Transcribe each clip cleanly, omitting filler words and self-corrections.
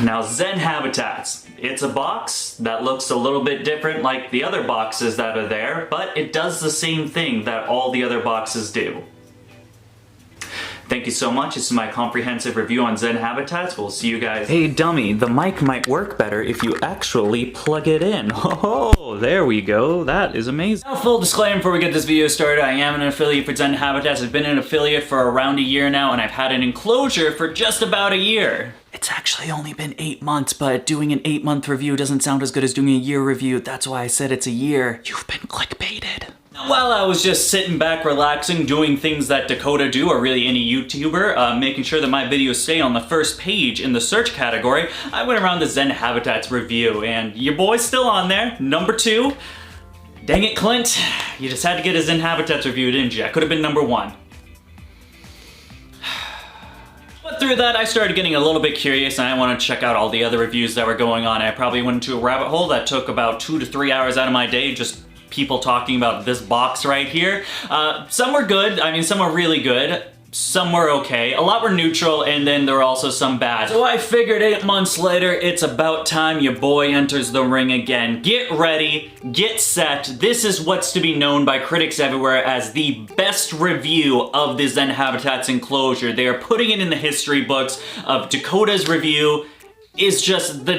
Now, Zen Habitats. It's a box that looks a little bit different like the other boxes that are there, but it does the same thing that all the other boxes do. Thank you so much. This is my comprehensive review on Zen Habitats. We'll see you guys. Hey dummy, the mic might work better if you actually plug it in. Oh, there we go. That is amazing. Now, full disclaimer before we get this video started, I am an affiliate for Zen Habitats. I've been an affiliate for around a year now, and I've had an enclosure for just about a year. It's actually only been 8 months, but doing an 8-month review doesn't sound as good as doing a year review. That's why I said it's a year. You've been clickbaited. While I was just sitting back, relaxing, doing things that Dakota do, or really any YouTuber, making sure that my videos stay on the first page in the search category, I went around the Zen Habitats review, and your boy's still on there, number 2. Dang it, Clint. You just had to get a Zen Habitats review, didn't you? I could have been number 1. But through that, I started getting a little bit curious, and I wanted to check out all the other reviews that were going on. I probably went into a rabbit hole that took about 2 to 3 hours out of my day, just people talking about this box right here. Some were good, I mean some were really good, some were okay, a lot were neutral, and then there were also some bad. So I figured 8 months later, it's about time your boy enters the ring again. Get ready, get set. This is what's to be known by critics everywhere as the best review of the Zen Habitats enclosure. They are putting it in the history books of Dakota's review. Is just the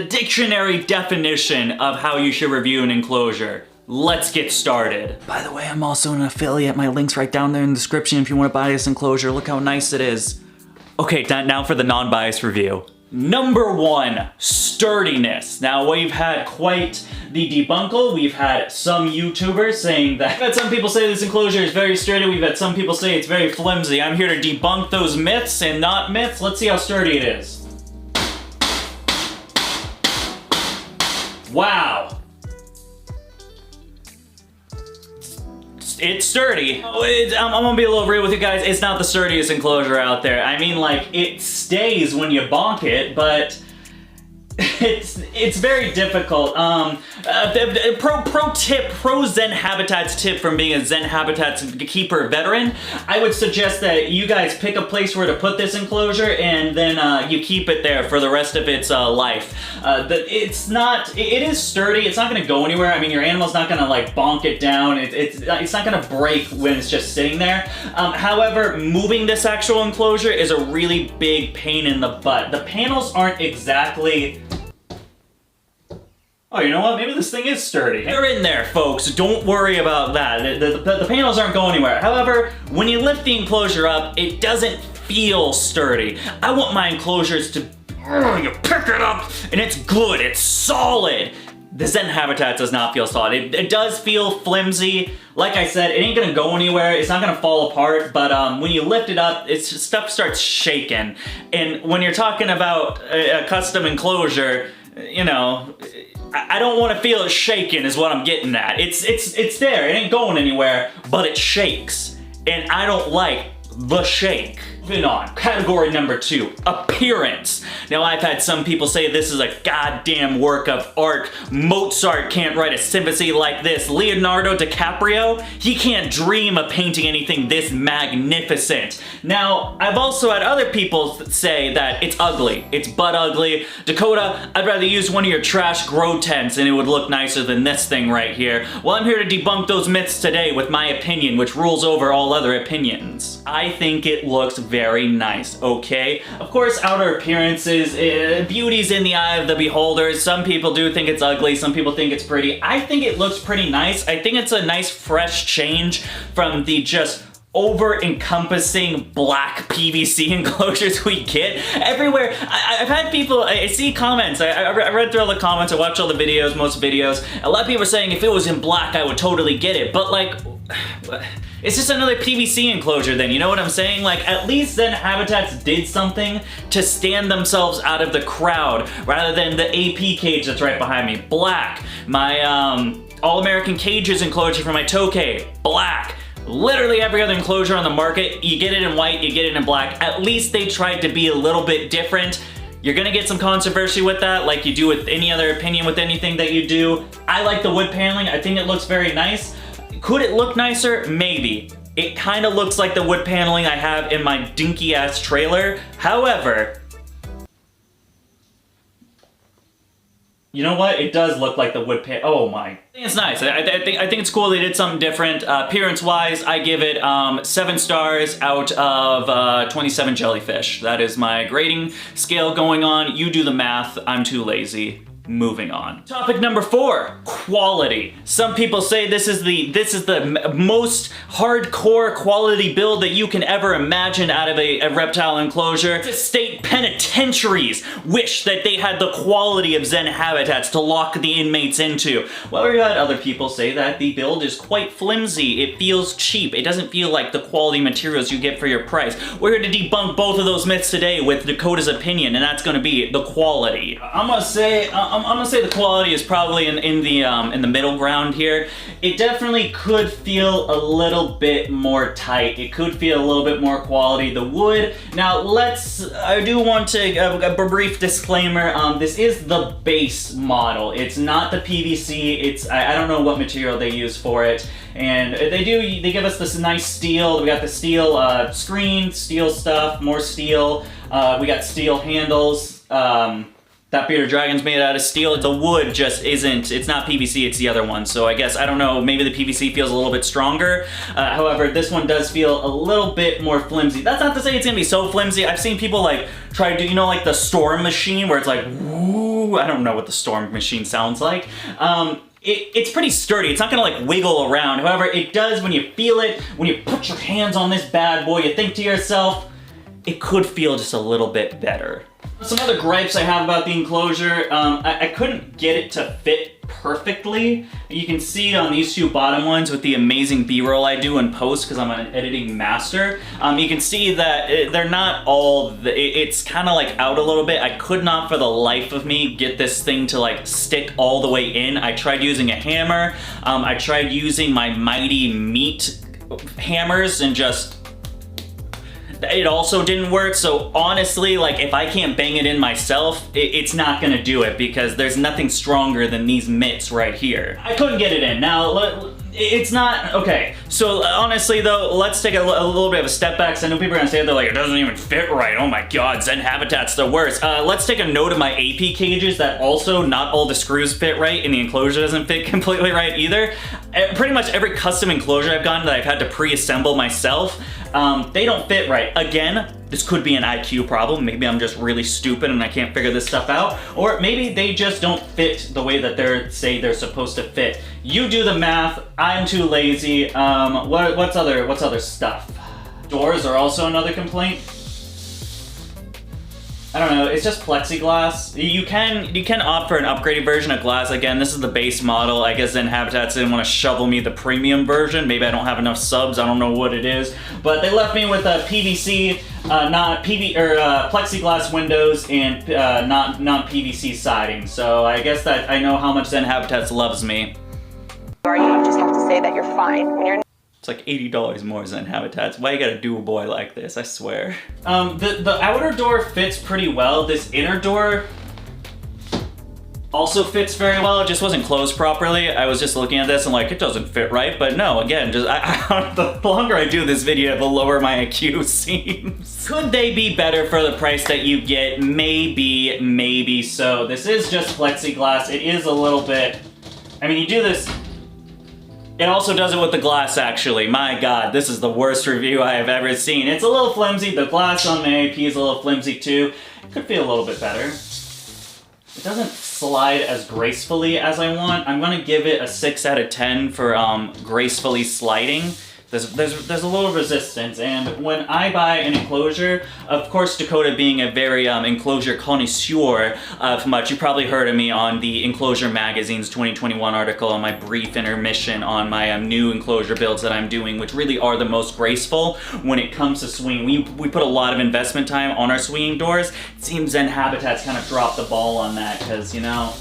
dictionary definition of how you should review an enclosure. Let's get started. By the way, I'm also an affiliate. My link's right down there in the description if you want to buy this enclosure. Look how nice it is. Okay, now for the non-biased review. Number 1, sturdiness. Now, we've had quite the debunkle. We've had some YouTubers saying that. We've had some people say this enclosure is very sturdy. We've had some people say it's very flimsy. I'm here to debunk those myths and not myths. Let's see how sturdy it is. Wow. It's sturdy. I'm gonna be a little real with you guys. It's not the sturdiest enclosure out there. I mean, like, it stays when you bonk it, but it's very difficult. Pro Zen Habitats tip from being a Zen Habitats keeper veteran. I would suggest that you guys pick a place where to put this enclosure, and then you keep it there for the rest of its life. It is sturdy. It's not gonna go anywhere. I mean, your animal's not gonna like bonk it down. It's not gonna break when it's just sitting there. However, moving this actual enclosure is a really big pain in the butt. The panels aren't exactly. Oh, you know what? Maybe this thing is sturdy. They're in there, folks. Don't worry about that. The panels aren't going anywhere. However, when you lift the enclosure up, it doesn't feel sturdy. I want my enclosures to, you pick it up, and it's good, it's solid. The Zen Habitat does not feel solid. It does feel flimsy. Like I said, it ain't gonna go anywhere. It's not gonna fall apart, but when you lift it up, stuff starts shaking. And when you're talking about a custom enclosure, you know, I don't want to feel it shaking is what I'm getting at. It's there, it ain't going anywhere, but it shakes. And I don't like the shake. Moving on, category number 2, appearance. Now, I've had some people say this is a goddamn work of art. Mozart can't write a symphony like this. Leonardo DiCaprio, he can't dream of painting anything this magnificent. Now, I've also had other people say that it's ugly. It's butt ugly. Dakota, I'd rather use one of your trash grow tents and it would look nicer than this thing right here. Well, I'm here to debunk those myths today with my opinion, which rules over all other opinions. I think it looks very nice, okay? Of course, outer appearances, beauty's in the eye of the beholder. Some people do think it's ugly, some people think it's pretty. I think it looks pretty nice. I think it's a nice fresh change from the just over-encompassing black PVC enclosures we get everywhere. I've had people, I see comments, I read through all the comments, I watched all the videos, most videos. A lot of people are saying if it was in black, I would totally get it, but like, it's just another PVC enclosure then, you know what I'm saying? Like, at least Zen Habitats did something to stand themselves out of the crowd, rather than the AP cage that's right behind me, black. My All-American Cages enclosure for my Tokay, black. Literally every other enclosure on the market, you get it in white, you get it in black. At least they tried to be a little bit different. You're gonna get some controversy with that, like you do with any other opinion with anything that you do. I like the wood paneling, I think it looks very nice. Could it look nicer? Maybe. It kind of looks like the wood paneling I have in my dinky ass trailer. However, You know what? It does look like the wood pan. Oh my. I think it's nice. I think it's cool they did something different. Appearance-wise, I give it 7 stars out of 27 jellyfish. That is my grading scale going on. You do the math. I'm too lazy. Moving on. Topic number 4, quality. Some people say this is the most hardcore quality build that you can ever imagine out of a reptile enclosure. The state penitentiaries wish that they had the quality of Zen habitats to lock the inmates into. Well, we've had other people say that the build is quite flimsy. It feels cheap. It doesn't feel like the quality materials you get for your price. We're here to debunk both of those myths today with Dakota's opinion, and that's gonna be the quality. I'm gonna say the quality is probably in the middle ground here. It definitely could feel a little bit more tight. It could feel a little bit more quality. The wood. Now I do want to a brief disclaimer. This is the base model. It's not the PVC. I don't know what material they use for it. And they give us this nice steel. We got the steel screen, steel stuff, more steel. We got steel handles. That bearded dragon's made out of steel. The wood just isn't, it's not PVC, it's the other one. So I guess, I don't know, maybe the PVC feels a little bit stronger. However, this one does feel a little bit more flimsy. That's not to say it's gonna be so flimsy. I've seen people like try to do, you know, like the storm machine where it's like, woo, I don't know what the storm machine sounds like. It's pretty sturdy. It's not gonna like wiggle around. However, it does when you feel it, when you put your hands on this bad boy, you think to yourself, it could feel just a little bit better. Some other gripes I have about the enclosure, I couldn't get it to fit perfectly. You can see on these 2 bottom ones with the amazing B-roll I do in post because I'm an editing master. You can see that they're not all, it's kind of like out a little bit. I could not for the life of me get this thing to like stick all the way in. I tried using a hammer. I tried using my mighty meat hammers and just, it also didn't work. So honestly, like if I can't bang it in myself, it's not gonna do it because there's nothing stronger than these mitts right here. I couldn't get it in. Now, it's not, okay. So honestly though, let's take a little bit of a step back. So I know people are gonna say they're like, it doesn't even fit right. Oh my God, Zen Habitat's the worst. Let's take a note of my AP cages that also not all the screws fit right and the enclosure doesn't fit completely right either. Pretty much every custom enclosure I've gotten that I've had to pre-assemble myself, they don't fit right. Again, this could be an IQ problem. Maybe I'm just really stupid and I can't figure this stuff out. Or maybe they just don't fit the way that they're supposed to fit. You do the math. I'm too lazy. What's other stuff? Doors are also another complaint. I don't know, it's just plexiglass. You can opt for an upgraded version of glass. Again, this is the base model. I guess Zen Habitats didn't want to shovel me the premium version. Maybe I don't have enough subs, I don't know what it is. But they left me with a PVC, plexiglass windows and non-PVC siding. So I guess that I know how much Zen Habitats loves me. You just have to say that you're fine when you're. It's like $80 more Zen Habitats. Why you gotta do a boy like this, I swear. The outer door fits pretty well. This inner door also fits very well. It just wasn't closed properly. I was just looking at this and like, it doesn't fit right. But no, again, just the longer I do this video, the lower my IQ seems. Could they be better for the price that you get? Maybe so. This is just plexiglass. It is a little bit, I mean, you do this. It also does it with the glass, actually. My God, this is the worst review I have ever seen. It's a little flimsy. The glass on the AP is a little flimsy too. It could feel a little bit better. It doesn't slide as gracefully as I want. I'm gonna give it a 6 out of 10 for gracefully sliding. There's a little resistance, and when I buy an enclosure, of course Dakota being a very enclosure connoisseur of much, you probably heard of me on the Enclosure Magazine's 2021 article on my brief intermission on my new enclosure builds that I'm doing, which really are the most graceful when it comes to swinging. We put a lot of investment time on our swinging doors. It seems Zen Habitats kind of dropped the ball on that, because, you know,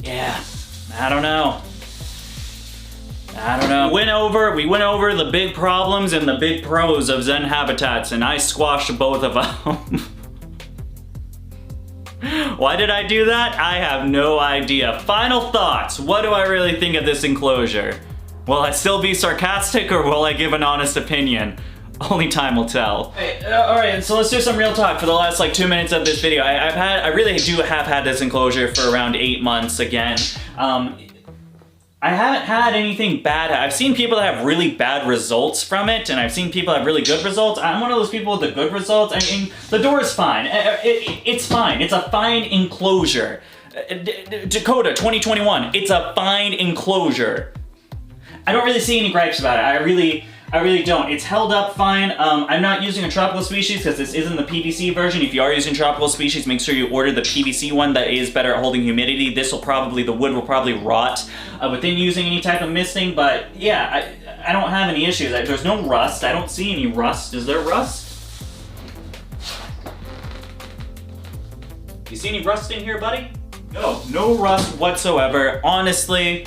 yeah. I don't know. We went over the big problems and the big pros of Zen Habitats, and I squashed both of them. Why did I do that? I have no idea. Final thoughts. What do I really think of this enclosure? Will I still be sarcastic, or will I give an honest opinion? Only time will tell. Hey, all right, so let's do some real talk for the last like 2 minutes of this video. I really do have had this enclosure for around 8 months again. I haven't had anything bad. I've seen people that have really bad results from it, and I've seen people have really good results. I'm one of those people with the good results. I mean, the door is fine. It's fine. It's a fine enclosure. Dakota 2021, it's a fine enclosure. I don't really see any gripes about it. I really don't. It's held up fine. I'm not using a tropical species because this isn't the PVC version. If you are using tropical species, make sure you order the PVC one that is better at holding humidity. The wood will probably rot within using any type of misting, but yeah, I don't have any issues. There's no rust. I don't see any rust. Is there rust? You see any rust in here, buddy? No rust whatsoever. Honestly,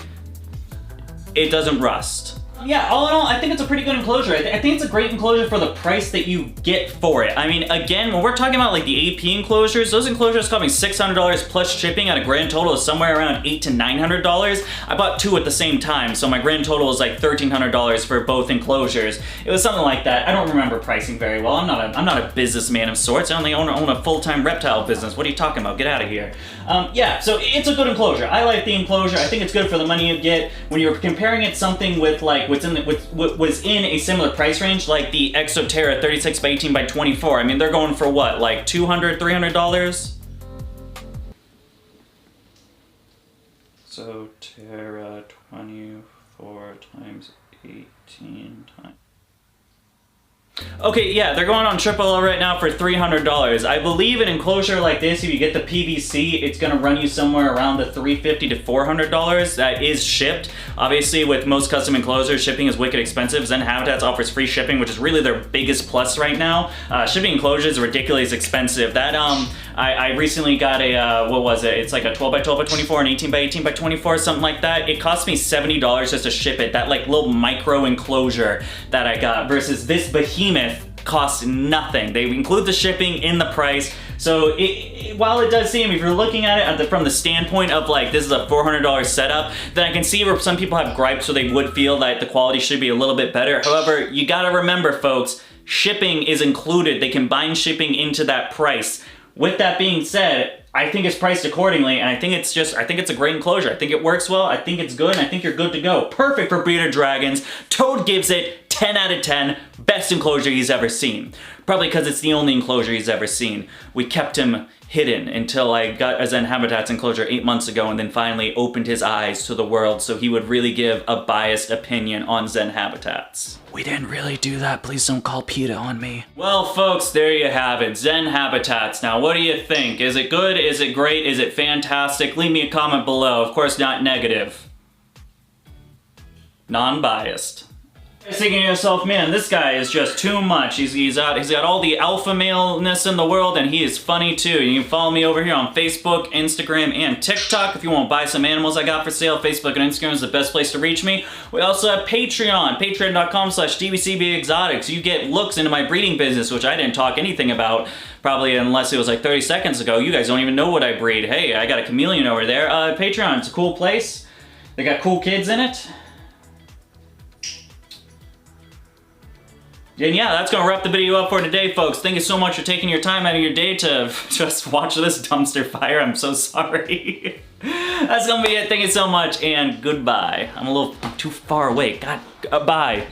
it doesn't rust. Yeah, all in all, I think it's a pretty good enclosure. I think it's a great enclosure for the price that you get for it. I mean, again, when we're talking about like the AP enclosures, those enclosures cost me $600 plus shipping at a grand total of somewhere around $800 to $900. I bought 2 at the same time, so my grand total is like $1,300 for both enclosures. It was something like that. I don't remember pricing very well. I'm not a businessman of sorts. I only own a full-time reptile business. What are you talking about? Get out of here. Yeah, so it's a good enclosure. I like the enclosure. I think it's good for the money you get. When you're comparing it something with like what was in a similar price range, like the Exoterra 36 by 18 by 24. I mean, they're going for what, like $200, $300? So Terra 24 times 18 times. Okay, yeah, they're going on Triple L right now for $300. I believe an enclosure like this, if you get the PVC, it's gonna run you somewhere around the $350 to $400. That is shipped. Obviously, with most custom enclosures, shipping is wicked expensive. Zen Habitats offers free shipping, which is really their biggest plus right now. Shipping enclosures is ridiculously expensive. That I recently got a what was it? It's like a 12 by 12 by 24, an 18 by 18 by 24, something like that. It cost me $70 just to ship it. That like little micro enclosure that I got versus this behemoth costs nothing. They include the shipping in the price. So while it does seem, if you're looking at it from the standpoint of like, this is a $400 setup, then I can see where some people have gripes, so they would feel that the quality should be a little bit better. However, you gotta remember, folks, shipping is included. They combine shipping into that price. With that being said, I think it's priced accordingly, and I think it's a great enclosure. I think it works well, I think it's good, and I think you're good to go. Perfect for bearded dragons. Toad gives it 10 out of 10. Best enclosure he's ever seen. Probably because it's the only enclosure he's ever seen. We kept him hidden until I got a Zen Habitats enclosure 8 months ago, and then finally opened his eyes to the world so he would really give a biased opinion on Zen Habitats. We didn't really do that. Please don't call PETA on me. Well, folks, there you have it. Zen Habitats. Now, what do you think? Is it good? Is it great? Is it fantastic? Leave me a comment below. Of course, not negative. Non-biased. You're thinking to yourself, man, this guy is just too much. He's got all the alpha male-ness in the world, and he is funny too. You can follow me over here on Facebook, Instagram, and TikTok if you want to buy some animals I got for sale. Facebook and Instagram is the best place to reach me. We also have Patreon, patreon.com/dvcbexotics. You get looks into my breeding business, which I didn't talk anything about, probably unless it was like 30 seconds ago. You guys don't even know what I breed. Hey, I got a chameleon over there. Patreon, it's a cool place. They got cool kids in it. And yeah, that's gonna wrap the video up for today, folks. Thank you so much for taking your time out of your day to just watch this dumpster fire. I'm so sorry. That's gonna be it. Thank you so much, and goodbye. I'm too far away. God, bye.